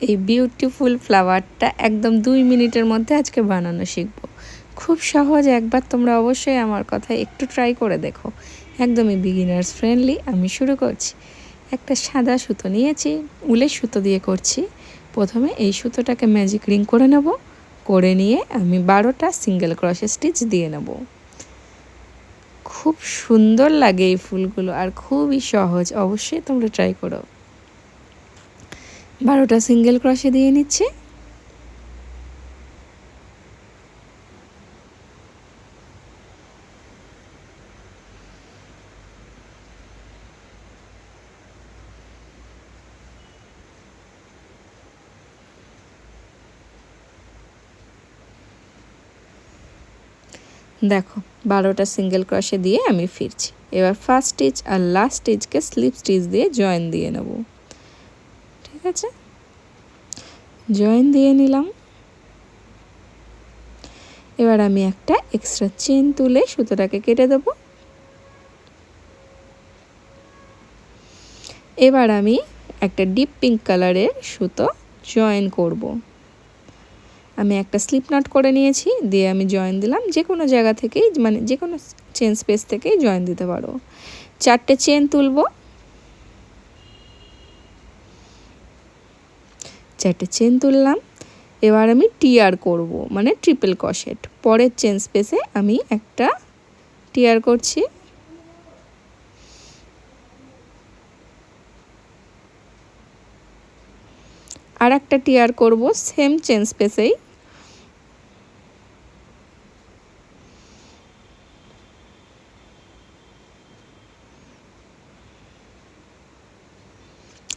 এই বিউটিফুল ফ্লাওয়ারটা একদম 2 মিনিটের মধ্যে আজকে বানানো শিখবো। খুব সহজ, একবার তোমরা অবশ্যই আমার কথা একটু ট্রাই করে দেখো। একদমই বিগিনার্স ফ্রেন্ডলি। আমি শুরু করছি। একটা সাদা সুতো নিয়েছি, উলের সুতো দিয়ে করছি। প্রথমে এই সুতোটাকে ম্যাজিক রিং করে নেব, করে নিয়ে আমি 12টা সিঙ্গেল ক্রোশে স্টিচ দিয়ে নেব। খুব সুন্দর লাগে এই ফুলগুলো আর খুবই সহজ, অবশ্যই তোমরা ট্রাই করো। 12টা সিঙ্গেল ক্রোশে দিয়ে নিচ্ছি। দেখো 12টা সিঙ্গেল ক্রোশে দিয়ে আমি ফিরছি। এবার ফার্স্ট স্টিচ আর লাস্ট স্টিচকে স্লিপ স্টিচ দিয়ে জয়েন দিয়ে নেব। ঠিক আছে, জয়েন দিয়ে নিলাম। এবার আমি একটা এক্সট্রা চেন তুলে সুতোটাকে কেটে দেব। এবার আমি একটা ডিপ পিঙ্ক কালারের সুতো জয়েন করব। আমি একটা স্লিপ নট করে নিয়েছি, দিয়ে আমি জয়েন দিলাম। যে কোনো জায়গা থেকেই, মানে যে কোনো চেন স্পেস থেকেই জয়েন দিতে পারো। 4টে চেন তুলব, 4টে চেন তুললাম। এবার আমি টিয়ার করব, মানে ট্রিপল ক্রোশেট। পরের চেন স্পেসে আমি একটা টিয়ার করছি। আর একটা টিয়ার করব সেম চেন স্পেসেই।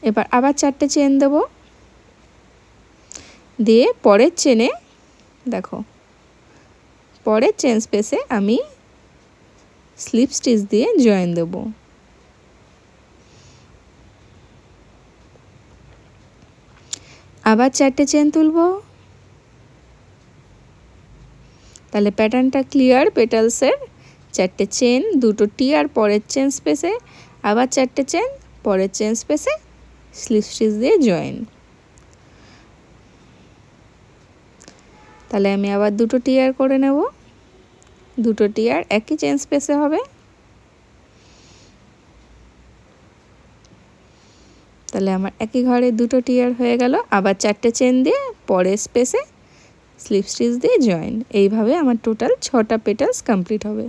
এবার আবার 4টে চেন দেব, দিয়ে পরের চেনে দেখো, পরের চেন স্পেসে আমি স্লিপ স্টিচ দিয়ে জয়েন দেব। আবার 4টে চেন তুলব। তাহলে প্যাটার্নটা ক্লিয়ার পেটালসের। 4টে চেন, 2টো টিয়ার পরের চেন স্পেসে, আবার 4টে চেন পরের চেন স্পেসে স্লিপ স্টিচ দিয়ে জয়েন। তাহলে আমি আবার 2টো টিয়ার করে নেব। 2টো টিয়ার একই চেন স্পেসে হবে। তাহলে আমার একই ঘরে 2টো টিয়ার হয়ে গেল। আবার 4টে চেন দিয়ে পরের স্পেসে স্লিপ স্টিচ দিয়ে জয়েন। এইভাবে আমার টোটাল 6টা পেটালস কমপ্লিট হবে।